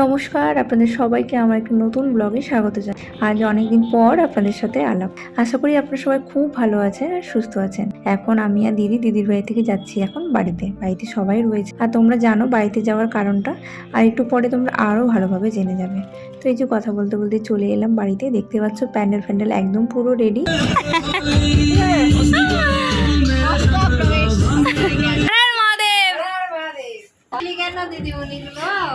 নমস্কার, আপনাদের সবাইকে আমার একটা নতুন ব্লগে স্বাগত জানাই। আজ অনেকদিন পর আপনাদের সাথে আলাপ। আশা করি আপনারা সবাই খুব ভালো আছেন আর সুস্থ আছেন। এখন আমি আর দিদির বাড়ি থেকে যাচ্ছি এখন বাড়িতে সবাই রয়েছে। আর তোমরা জানো বাড়িতে যাওয়ার কারণটা, আর একটু পরে তোমরা আরও ভালোভাবে জেনে যাবে। তো এই যে কথা বলতে বলতে চলে এলাম বাড়িতে। দেখতে পাচ্ছ প্যান্ডেল একদম পুরো রেডি।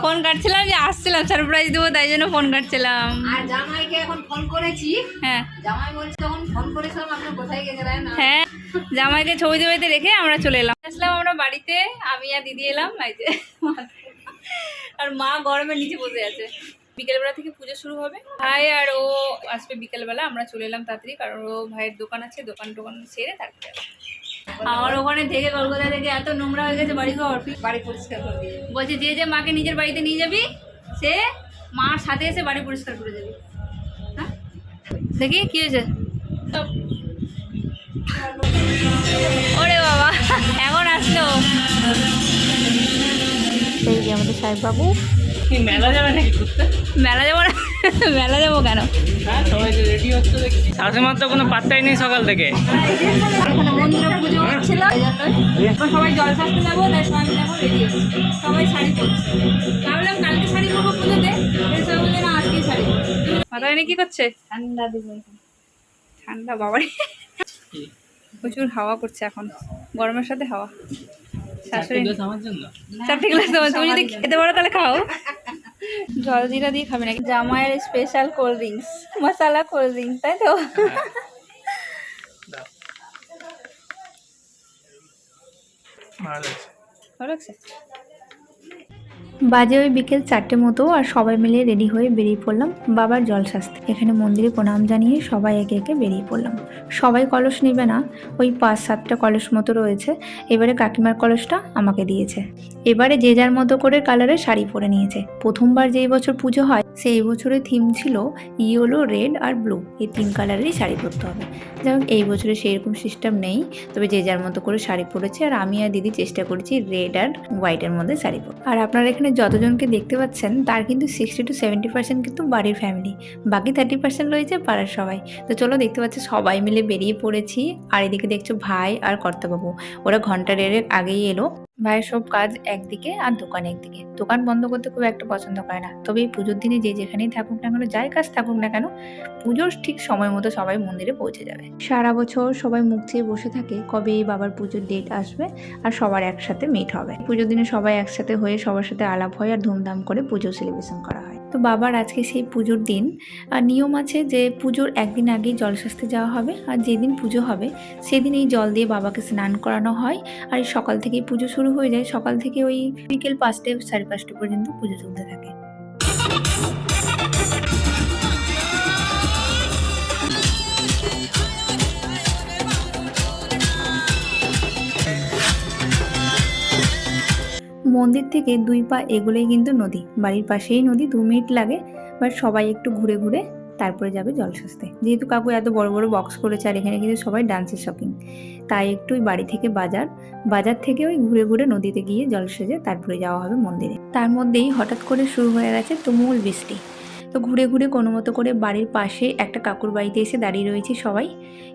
ফোন কাটছিলাম যে আসছিলাম সারপ্রাইজ দেবো, তাই জন্য ফোন কাটছিলাম। আর জামাইকে এখন ফোন করেছি। হ্যাঁ, জামাই বলছে তখন ফোন করেছিলাম আপনি কোথায় গেছিলেন। হ্যাঁ, জামাইকে ছবি টবিতে রেখে আমরা চলে এলাম। আসলাম আমরা বাড়িতে, আমি আর দিদি এলাম বাড়িতে। আর মা গরমের নিচে বসে আছে। বিকেলবেলা থেকে পুজো শুরু হবে। ভাই আর ও আসবে বিকেলবেলা। আমরা চলে এলাম তাড়াতাড়ি, কারণ ও ভাইয়ের দোকান আছে, দোকান সেরে তারপরে আমার ওখানে থেকে কলকাতা থেকে এত নোংরা হয়ে গেছে বাড়িঘর, বাড়ি পরিষ্কার করে দিয়ে বলছে যে মাকে নিজের বাড়িতে নিয়ে যাবি সে মার সাথে এসে বাড়ি পরিষ্কার করে যাবি। হ্যাঁ, দেখি কি হয়েছে। ওরে বাবা, এখন আসলো। এই যে আমাদের সাহেববাবু। মেলা যাবে নাকি? মেলা যাবো না? মেলা যাবো কেন? শাশুমার তো কোনো পাত্তাই নেই সকাল থেকে। মন্দিরে পুজো হচ্ছিল, সবাই জল শাস্তি যাবো, তাই সবাই যাবো রেডি। সবাই শাড়ি পরছে। ভাবলাম কালকে শাড়ি পরবো পুজোতে, সবাই বলছে না আজকেই শাড়ি। মাথায় নিয়ে কি করছে? ঠান্ডা দেবো। ঠান্ডা বাবারে, প্রচুর হাওয়া করছে এখন, গরমের সাথে হাওয়া। শাশুড়ি চারটে গ্লাস তোমার, তুমি যদি খেতে পারো তাহলে খাও। জল জিরা দিয়ে খাবে নাকি? জামাইয়ের স্পেশাল কোল্ড ড্রিঙ্কস, মশালা কোল্ড ড্রিঙ্কস, তাই তো? ভালো লাগছে। বাজে ওই বিকেল 4টে মতো, আর সবাই মিলে রেডি হয়ে বেরিয়ে পড়লাম বাবার জল শাস্তি। এখানে মন্দিরে প্রণাম জানিয়ে সবাই একে একে বেরিয়ে পড়লাম। সবাই কলস নেবে না, ওই 5-7টা কলস মতো রয়েছে। এবারে কাকিমার কলসটা আমাকে দিয়েছে। এবারে যে যার মতো করে কালারের শাড়ি পরে নিয়েছে। প্রথমবার যেই বছর পুজো হয় সেই বছরের থিম ছিল ইয়েলো, রেড আর ব্লু, এই 3 কালারেরই শাড়ি পরতে হবে। যেমন এই বছরে সেরকম সিস্টেম নেই, তবে যে যার মতো করে শাড়ি পরেছে। আর আমি আর দিদি চেষ্টা করেছি রেড আর হোয়াইটের মধ্যে শাড়ি পরে। আর আপনারা এখানে যতজনকে দেখতে পাচ্ছেন তার কিন্তু 60 to 70% কিন্তু বাড়ির ফ্যামিলি, বাকি 30% রয়েছে পাড়ার সবাই। তো চলো, দেখতে পাচ্ছ সবাই মিলে বেরিয়ে পড়েছি। আর এদিকে দেখছো ভাই আর কর্তাবাবু, ওরা ঘন্টা 1.5 আগেই এলো। ভাইয়ের সব কাজ একদিকে আর দোকান একদিকে। দোকান বন্ধ করতে খুব একটা পছন্দ করে না, তবে এই পুজোর দিনে যে যেখানেই থাকুক না কেন, যাই কাজ থাকুক না কেন, পুজোর ঠিক সময় মতো সবাই মন্দিরে পৌঁছে যাবে। সারা বছর সবাই মুখ চেয়ে বসে থাকে কবে এই বাবার পুজোর ডেট আসবে আর সবার একসাথে মিট হবে। পুজোর দিনে সবাই একসাথে হয়ে সবার সাথে আলাপ হয় আর ধুমধাম করে পুজো সেলিব্রেশন করা হয়। তো বাবার আজকে সেই পুজোর দিন। আর নিয়ম আছে যে পুজোর একদিন আগেই জল শাস্তি যাওয়া হবে, আর যেদিন পুজো হবে সেদিন এই জল দিয়ে বাবাকে স্নান করানো হয়। আর এই সকাল থেকেই পুজো শুরু হয়ে যায়। সকাল থেকে ওই বিকেল 5টে 5:30 পর্যন্ত পুজো চলতে থাকে। মন্দির থেকে 2 পা এগোলেই কিন্তু নদী, বাড়ির পাশেই নদী, 2 মিনিট লাগে। বাট সবাই একটু ঘুরে ঘুরে তারপরে যাবে জল শাস্তে। যেহেতু কাকু এত বড় বড় বক্স করেছে আর এখানে কিন্তু সবাই ডান্সের শপিং, তাই একটু ওই বাড়ি থেকে বাজার থেকে ওই ঘুরে ঘুরে নদীতে গিয়ে জল সেজে তারপরে যাওয়া হবে মন্দিরে। তার মধ্যেই হঠাৎ করে শুরু হয়ে গেছে তুমুল বৃষ্টি। তো ঘুরে ঘুরে কোনো মতো করে বাড়ির পাশে একটা কাকুর বাড়িতে এসে দাঁড়িয়ে রয়েছি সবাই।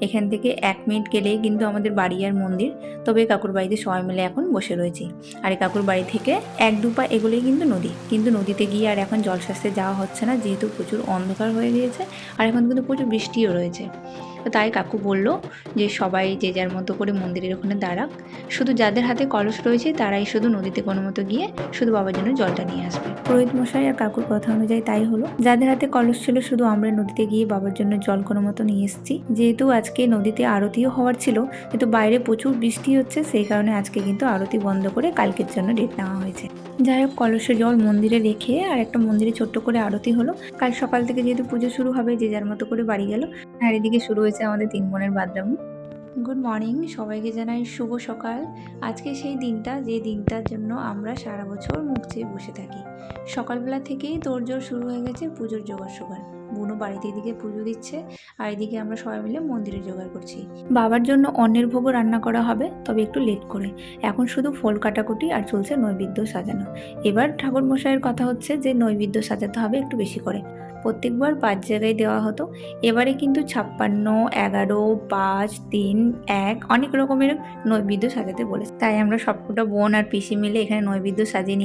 এখান থেকে 1 মিনিট গেলেই কিন্তু আমাদের বাড়ি আর মন্দির। তবে কাকুর বাড়িতে সবাই মিলে এখন বসে রয়েছি। আর এই কাকুর বাড়ি থেকে 1-2 পা এগোলেই কিন্তু নদী। কিন্তু নদীতে গিয়ে আর এখন জল শাস্তে যাওয়া হচ্ছে না, যেহেতু প্রচুর অন্ধকার হয়ে গিয়েছে আর এখন কিন্তু প্রচুর বৃষ্টিও রয়েছে। তো তাই কাকু বলল যে সবাই যে যার মতো করে মন্দিরের ওখানে দাঁড়াক, শুধু যাদের হাতে কলস রয়েছে তারাই শুধু নদীতে কোনো মতো গিয়ে শুধু বাবার জন্য জলটা নিয়ে আসবে। পুরোহিত মশাই আর কাকুর কথা অনুযায়ী তাই হলো। যাদের হাতে কলস ছিল শুধু আমরা নদীতে গিয়ে বাবার জন্য জল কোনো মতো নিয়ে এসেছি। যেহেতু আজকে নদীতে আরতিও হওয়ার ছিল, কিন্তু বাইরে প্রচুর বৃষ্টি হচ্ছে, সেই কারণে আজকে কিন্তু আরতি বন্ধ করে কালকের জন্য ডেট নেওয়া হয়েছে। যাই হোক, কলসে জল মন্দিরে রেখে আর একটা মন্দিরে ছোট্ট করে আরতি হলো। কাল সকাল থেকে যেহেতু পুজো শুরু হবে, যে যার মতো করে বাড়ি গেল। আর এদিকে শুরু হয়েছে আমাদের 3 বোনের বাদরামু। গুড মর্নিং, সবাইকে জানাই শুভ সকাল। আজকে সেই দিনটা যে দিনটার জন্য আমরা সারা বছর মুখ চেয়ে বসে থাকি। সকালবেলা থেকেই তোড়জোড় শুরু হয়ে গেছে পুজোর জোগাড়। বুনু বাড়িতে এদিকে পুজো দিচ্ছে আর এদিকে আমরা সবাই মিলে মন্দিরে জোগাড় করছি। বাবার জন্য অন্নের ভোগও রান্না করা হবে, তবে একটু লেট করে। এখন শুধু ফল কাটাকুটি আর চলছে নৈবেদ্য সাজানো। এবার ঠাকুর মশাইয়ের কথা হচ্ছে যে নৈবেদ্য সাজাতে হবে একটু বেশি করে। প্রত্যেকবার 5 জায়গায় দেওয়া হতো, এবারে কিন্তু 56, 11, 5, 3, 1 অনেক রকমের নৈবেদ্য সাজাতে বলেছে। তাই আমরা সবকটা বোন আর পিসি মিলে এখানে নৈবেদ্য সাজিয়ে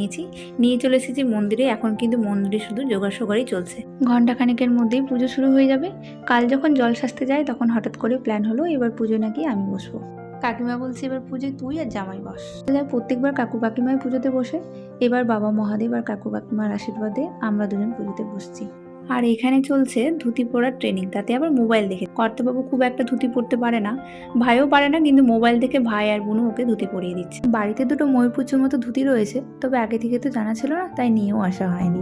নিয়ে চলে এসেছি মন্দিরে। এখন কিন্তু মন্দিরে শুধু জোগাড় চলছে। ঘণ্টাখানেকের মধ্যেই পুজো শুরু হয়ে যাবে। কাল যখন জল সাজতে যায় তখন হঠাৎ করে প্ল্যান হলো এবার পুজো নাকি আমি বসবো। কাকিমা বলছে এবার পুজোয় তুই আর জামাই বস। প্রত্যেকবার কাকু কাকিমাই পুজোতে বসে, এবার বাবা মহাদেব আর কাকু কাকিমার আশীর্বাদে আমরা দুজন পুজোতে বসছি। আর এখানে চলছে ধুতি পরার ট্রেনিং, তাতে আবার মোবাইল দেখে। কর্তাবাবু খুব একটা ধুতি পরতে পারে না, ভাইও পারে না, কিন্তু মোবাইল দেখে ভাই আর বোনও ওকে ধুতি পরিয়ে দিচ্ছে। বাড়িতে দুটো ময়ূরপুচ্ছের মতো ধুতি রয়েছে, তবে আগে থেকে তো জানা ছিল না, তাই নিয়েও আসা হয়নি।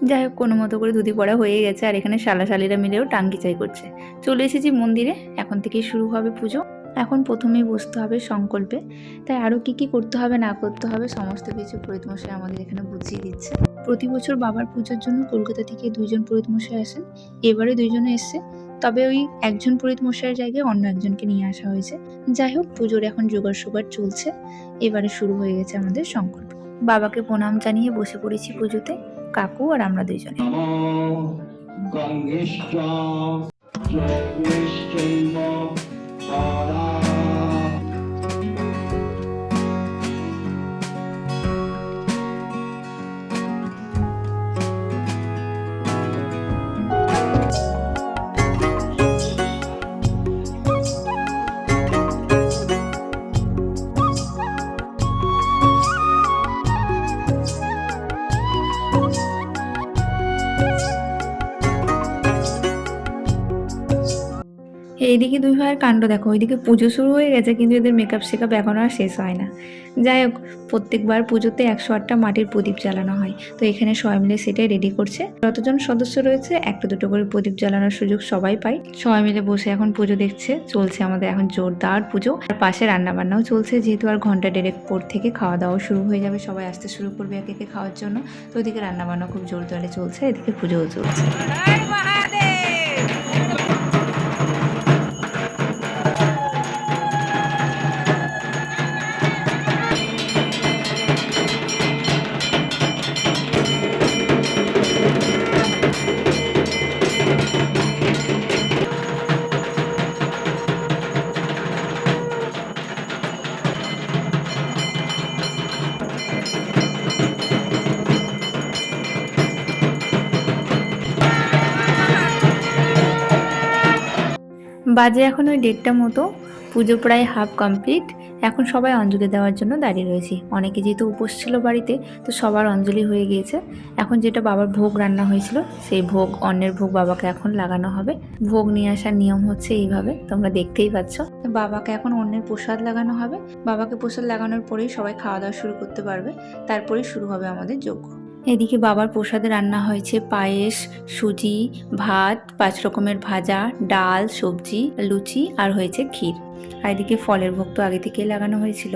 যাই হোক, কোনো মতো করে ধুতি পরা হয়ে গেছে আর এখানে শালাশালিরা মিলেও টাঙ্গিচাই করছে। চলে এসেছি মন্দিরে, এখন থেকেই শুরু হবে পুজো। এখন প্রথমেই বসতে হবে সংকল্পে, তাই আরও কি করতে হবে না করতে হবে সমস্ত কিছু পুরোহিত মশাই আমাদের এখানে বুঝিয়ে দিচ্ছে। প্রতি বছর বাবার পুজোর জন্য কলকাতা থেকে 2 জন পুরোহিত মশাই আসেন, এবারে 2 জনে এসছে, তবে ওই একজন পুরোহিত মশাইয়ের জায়গায় অন্য একজনকে নিয়ে আসা হয়েছে। যাই হোক, পুজোর এখন জোগাড় চলছে। এবারে শুরু হয়ে গেছে আমাদের সংকল্প। বাবাকে প্রণাম জানিয়ে বসে পড়েছি পুজোতে, কাকু আর আমরা 2 জনে। এইদিকে 2 ভাইয়ের কাণ্ড দেখো, ওইদিকে পুজো শুরু হয়ে গেছে কিন্তু এদের মেকআপ শেকআপ এখনো আর শেষ হয় না। যাই হোক, প্রত্যেকবার পুজোতে 108টা মাটির প্রদীপ জ্বালানো হয়, তো এখানে সবাই মিলে সেটাই রেডি করছে। যতজন সদস্য রয়েছে 1-2 করে প্রদীপ জ্বালানোর সুযোগ সবাই পায়। সবাই মিলে বসে এখন পুজো দেখছে। চলছে আমাদের এখন জোরদার পুজো, আর পাশে রান্না বান্নাও চলছে, যেহেতু আর ঘন্টা 1.5 পর থেকে খাওয়া দাওয়া শুরু হয়ে যাবে, সবাই আসতে শুরু করবে একে খাওয়ার জন্য। তো ওইদিকে রান্না বান্না খুব জোরদারে চলছে, এদিকে পুজোও চলছে। বাজে এখন ওই 1:30 মতো, পুজো প্রায় হাফ কমপ্লিট। এখন সবাই অঞ্জলি দেওয়ার জন্য দাঁড়িয়ে রয়েছি। অনেকে যেহেতু উপোস ছিল বাড়িতে, তো সবার অঞ্জলি হয়ে গিয়েছে। এখন যেটা বাবার ভোগ রান্না হয়েছিল, সেই ভোগ, অন্যের ভোগ বাবাকে এখন লাগানো হবে। ভোগ নিয়ে আসার নিয়ম হচ্ছে এইভাবে, তোমরা দেখতেই পাচ্ছ। বাবাকে এখন অন্যের প্রসাদ লাগানো হবে। বাবাকে প্রসাদ লাগানোর পরেই সবাই খাওয়া দাওয়া শুরু করতে পারবে, তারপরেই শুরু হবে আমাদের যজ্ঞ। এদিকে বাবার প্রসাদে রান্না হয়েছে পায়েস, সুজি, ভাত, 5 রকমের ভাজা, ডাল, সবজি, লুচি আর হয়েছে ক্ষীর। আর এদিকে ফলের ভোগ তো আগে থেকেই লাগানো হয়েছিল।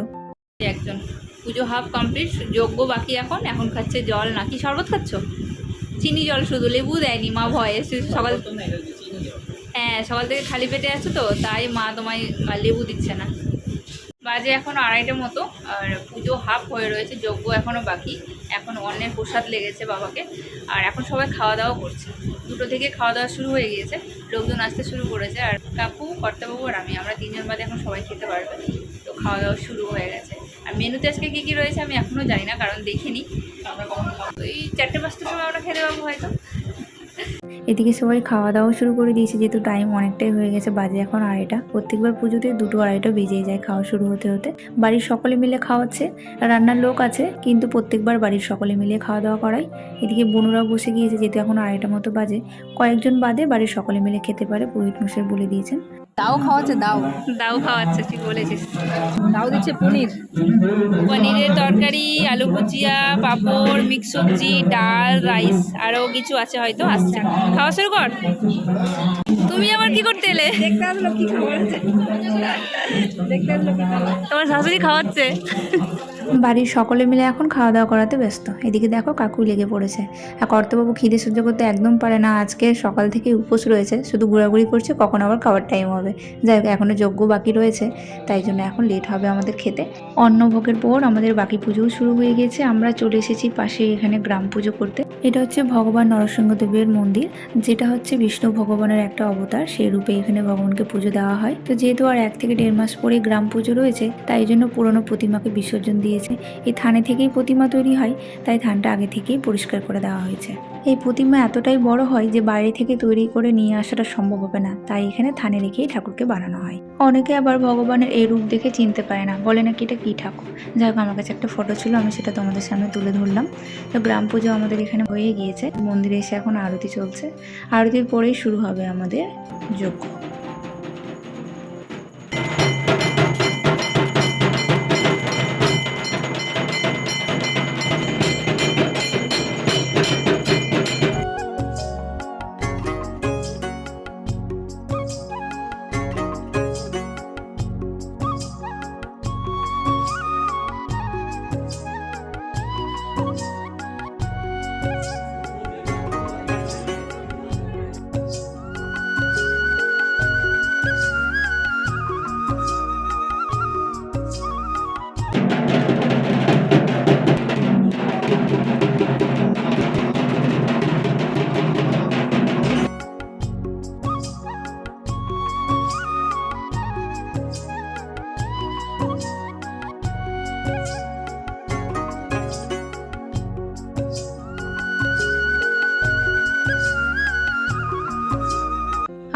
একজন পুজো হাফ কমপ্লিট, যজ্ঞ বাকি। এখন খাচ্ছে জল, নাকি শরবত খাচ্ছ? চিনি জল শুধু, লেবু দেয়নি মা, ভয়ে সকাল। হ্যাঁ, সকাল থেকে খালি পেটে আছো তো, তাই মা তোমায় লেবু দিচ্ছে না। বাজে এখন 2:30 মতো, আর পুজো হাফ হয়ে রয়েছে, যজ্ঞ এখনও বাকি। এখন অন্যের প্রসাদ লেগেছে বাবাকে, আর এখন সবাই খাওয়া দাওয়া করছে। 2টো থেকে খাওয়া দাওয়া শুরু হয়ে গিয়েছে, লোকজন আসতে শুরু করেছে। আর কাকু, কর্তাবাবু আর আমরা 3 জন বাদে এখন সবাই খেতে পারবে। তো খাওয়া দাওয়া শুরু হয়ে গেছে। আর মেনুতে আজকে কী রয়েছে আমি এখনও জানি না, কারণ দেখিনি। ওই 4-5টার সময় আমরা খেতে পাবো হয়তো। এদিকে সবাই খাওয়া দাওয়া শুরু করে দিয়েছে, যেহেতু টাইম অনেকটাই হয়ে গেছে, বাজে এখন 2:30। প্রত্যেকবার পুজোতে 2-2:30 বেজেই যায় খাওয়া শুরু হতে হতে। বাড়ির সকলে মিলে খাওয়াচ্ছে, রান্নার লোক আছে, কিন্তু প্রত্যেকবার বাড়ির সকলে মিলে খাওয়া দাওয়া করাই। এদিকে বোনুরাও বসে গিয়েছে, যেহেতু এখন 2:30 মতো বাজে। কয়েকজন বাদে বাড়ির সকলে মিলে খেতে পারে, পুরোহিত মশাই বলে দিয়েছেন। দাও খাওয়াচ্ছে, দাও খাওয়াচ্ছে, ঠিক বলেছিস। দাও দিচ্ছে পনিরের তরকারি, আলু ভুজিয়া, পাঁপড়, মিক্স সবজি, ডাল, রাইস, আরও কিছু আছে হয়তো, আসছে। খাওয়া শুরু কর। তুমি আবার কি করতে এলে? দেখতে আসলো কি খাবার আছে, দেখতে আসলো কি খাবার। তোমার শাশুড়ি খাওয়াচ্ছে। বাড়ির সকলে মিলে এখন খাওয়া দাওয়া করাতে ব্যস্ত। এদিকে দেখো কাকু লেগে পড়েছে। আর কর্তাবাবু খিদে সহ্য করতে একদম পারে না, আজকে সকাল থেকে উপোস রয়েছে, শুধু ঘোরাঘুরি করছে কখন আবার খাওয়ার টাইম হবে। যাই হোক, এখনও যজ্ঞ বাকি রয়েছে, তাই জন্য এখন লেট হবে আমাদের খেতে। অন্নভোগের পর আমাদের বাকি পুজোও শুরু হয়ে গেছে। আমরা চলে এসেছি পাশে এখানে গ্রাম পুজো করতে। এটা হচ্ছে ভগবান নরসিংহদেবের মন্দির, যেটা হচ্ছে বিষ্ণু ভগবানের একটা অবতার, সেই রূপে এখানে ভগবানকে পুজো দেওয়া হয়। তো যেহেতু আর 1 থেকে 1.5 মাস পরে গ্রাম পুজো রয়েছে, তাই জন্য পুরনো প্রতিমাকে বিসর্জন দিয়েছে। এই থানে থেকেই প্রতিমা তৈরি হয়, তাই থানটা আগে থেকেই পরিষ্কার করে দেওয়া হয়েছে। এই প্রতিমা এতটাই বড় হয় যে বাইরে থেকে তৈরি করে নিয়ে আসাটা সম্ভব হবে না, তাই এখানে থানে রেখেই ঠাকুরকে বানানো হয়। অনেকে আবার ভগবানের এই রূপ দেখে চিনতে পারে না, বলে নাকি এটা কি ঠাকুর। যাই হোক, আমার কাছে একটা ফটো ছিল, আমি সেটা তোমাদের সামনে তুলে ধরলাম। তো গ্রাম পুজো আমাদের এখানে হয়ে গিয়েছে, মন্দিরে এসে এখন আরতি চলছে। আরতির পরেই শুরু হবে আমাদের যজ্ঞ।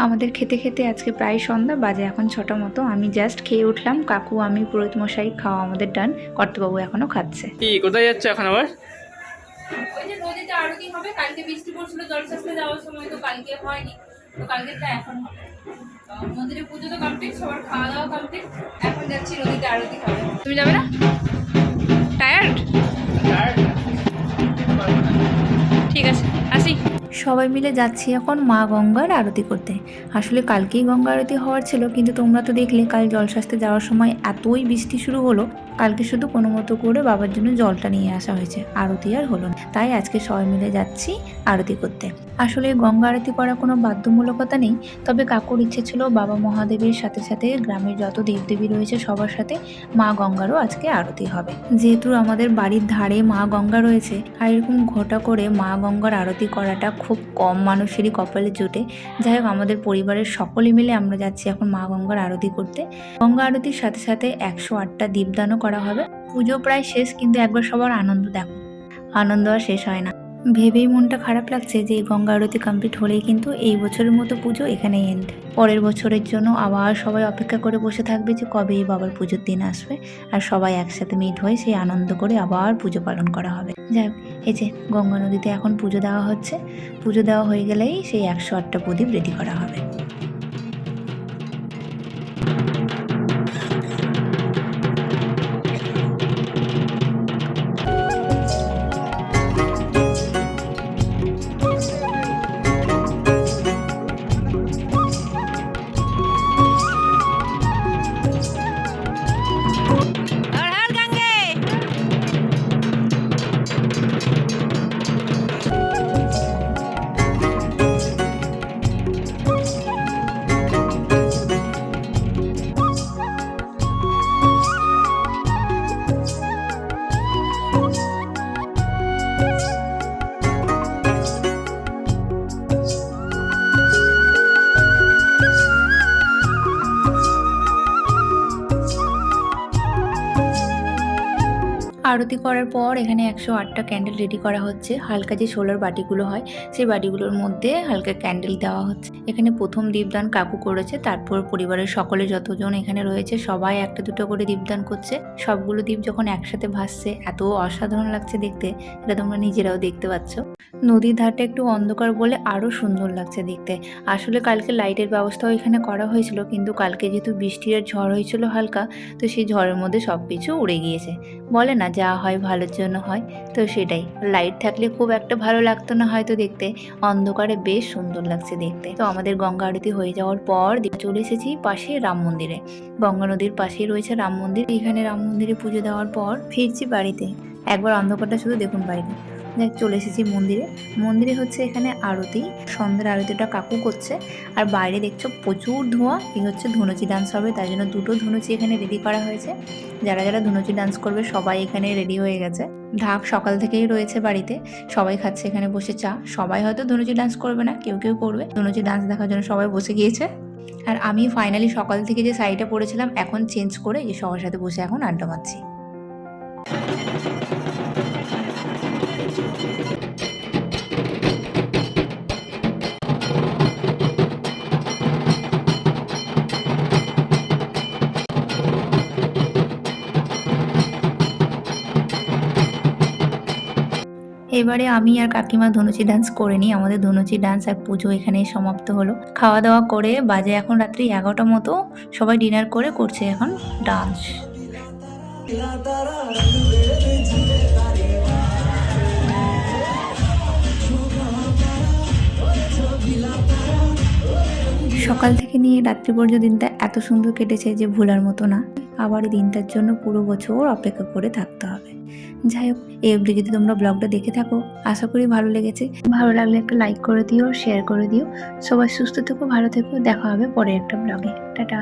আমাদের খেতে খেতে আজকে প্রায় সন্ধ্যা বাজে, এখন 6টা মতো। আমি জাস্ট খেয়ে উঠলাম, কাকু আমি পুরোহিত মশাই খাওয়া আমাদের ডান, কর্তাবাবু এখনো খাচ্ছে। কি কোথায় যাচ্ছে এখন আবার? ওই যে নদীতে আরতি হবে, কালকে বৃষ্টি পড়ছিল জলশাস্ত্রে যাওয়ার সময়, তো কালকে হয়নি, তো কালকেরটা এখন হবে। তো মন্দিরে পুজো তো কমপ্লিট, সবার খাওয়া দাওয়া কমপ্লিট, এখন যাচ্ছি নদীতে আরতি হবে। তুমি যাবে না? টায়ার্ড? ঠিক আছে, আসি। সবাই মিলে যাচ্ছি এখন মা গঙ্গার আরতি করতে। আসলে কালকেই গঙ্গা আরতি হওয়ার ছিল, কিন্তু তোমরা তো দেখলে কাল জলশাস্ত্রে যাওয়ার সময় এতই বৃষ্টি শুরু হলো, কালকে শুধু কোনো মতো করে বাবার জন্য জলটা নিয়ে আসা হয়েছে, আরতি আর হলো না। তাই আজকে সবাই মিলে যাচ্ছি আরতি করতে। আসলে গঙ্গা আরতি করা কোনো বাধ্যমূলকতা নেই, তবে কাকুর ইচ্ছে ছিল বাবা মহাদেবের সাথে সাথে গ্রামের যত দেবদেবী রয়েছে সবার সাথে মা গঙ্গারও আজকে আরতি হবে। যেহেতু আমাদের বাড়ির ধারে মা গঙ্গা রয়েছে, আর এরকম ঘটা করে মা গঙ্গার আরতি করাটা খুব কম মানুষেরই কপালে জোটে। যাই হোক, আমাদের পরিবারের সকলে মিলে আমরা যাচ্ছি এখন মা গঙ্গার আরতি করতে। গঙ্গা আরতির সাথে সাথে 108টা দীপদানও করা হবে। পুজো প্রায় শেষ, কিন্তু একবার সবার আনন্দ দেখো, আনন্দ আর শেষ হয় না। ভেবেই মনটা খারাপ লাগছে যে এই গঙ্গা আরতি কমপ্লিট হলেই কিন্তু এই বছরের মতো পুজো এখানেই এন্ড। পরের বছরের জন্য আবার সবাই অপেক্ষা করে বসে থাকবে যে কবে এই বাবার পুজোর দিন আসবে, আর সবাই একসাথে মিট হয়ে সেই আনন্দ করে আবার পুজো পালন করা হবে। যাই হোক, এই যে গঙ্গা নদীতে এখন পুজো দেওয়া হচ্ছে। পুজো দেওয়া হয়ে গেলেই সেই 108টা প্রদীপ রেডি করা হবে। আরতি করার পর এখানে 108টা ক্যান্ডেল রেডি করা হচ্ছে। হালকা যে সোলার বাটিগুলো হয়, সেই বাটিগুলোর মধ্যে হালকা ক্যান্ডেল দেওয়া হচ্ছে। এখানে প্রথম দীপদান কাকু করেছে, তারপর পরিবারের সকলে যতজন এখানে রয়েছে সবাই একটা দুটো করে দীপদান করছে। সবগুলো দীপ যখন একসাথে ভাসছে এত অসাধারণ লাগছে দেখতে, এটা তোমরা নিজেরাও দেখতে পাচ্ছ। নদীর ধারটা একটু অন্ধকার বলে আরও সুন্দর লাগছে দেখতে। আসলে কালকে লাইটের ব্যবস্থাও এখানে করা হয়েছিল, কিন্তু কালকে যেহেতু বৃষ্টির ঝড় হয়েছিল হালকা, তো সেই ঝড়ের মধ্যে সব কিছু উড়ে গিয়েছে। বলে না, যা হয় ভালোর জন্য হয়, তো সেটাই। লাইট থাকলে খুব একটা ভালো লাগতো না হয়তো দেখতে, অন্ধকারে বেশ সুন্দর লাগছে দেখতে। তো আমাদের গঙ্গা আরতি হয়ে যাওয়ার পর চলে এসেছি পাশে রাম মন্দিরে। গঙ্গা নদীর পাশেই রয়েছে রাম মন্দির। এখানে রাম মন্দিরে পুজো দেওয়ার পর ফিরছি বাড়িতে। একবার অন্ধকারটা শুধু দেখুন বাইরে। চলে এসেছি মন্দিরে। মন্দিরে হচ্ছে এখানে আরতি, সন্ধ্যের আরতিটা কাকু করছে। আর বাইরে দেখছো প্রচুর ধোঁয়া। এই হচ্ছে ধুনুচি ডান্স হবে, তাই জন্য দুটো ধুনুচি এখানে রেডি করা হয়েছে। যারা যারা ধুনুচি ডান্স করবে সবাই এখানে রেডি হয়ে গেছে। ঢাক সকাল থেকেই রয়েছে বাড়িতে, সবাই খাচ্ছে এখানে বসে চা। সবাই হয়তো ধুনুচি ডান্স করবে না, কেউ কেউ করবে। ধুনুচি ডান্স দেখার জন্য সবাই বসে গিয়েছে। আর আমি ফাইনালি সকাল থেকে যে শাড়িটা পরেছিলাম এখন চেঞ্জ করে যে সবার সাথে বসে এখন আড্ডা মারছি। এবারে আমি আর কাকিমা ধনুচি ডান্স করে নিই। আমাদের ধনুচি ডান্স আর পুজো এখানেই সমাপ্ত হলো। খাওয়া দাওয়া করে বাজে এখন রাত্রি 11টা মতো, সবাই ডিনার করে করছে এখন ডান্স। সকাল থেকে নিয়ে রাত্রি পর্যন্ত দিনটা এত সুন্দর কেটেছে যে ভোলার মতো না। আবার এই দিনটার জন্য পুরো বছর অপেক্ষা করে থাকতে হবে। যাই হোক, এই অবধি যদি তোমরা ব্লগটা দেখে থাকো আশা করি ভালো লেগেছে। ভালো লাগলে একটা লাইক করে দিও, শেয়ার করে দিও। সবাই সুস্থ থেকো, ভালো থেকো। দেখা হবে পরে একটা ব্লগে। টাটা।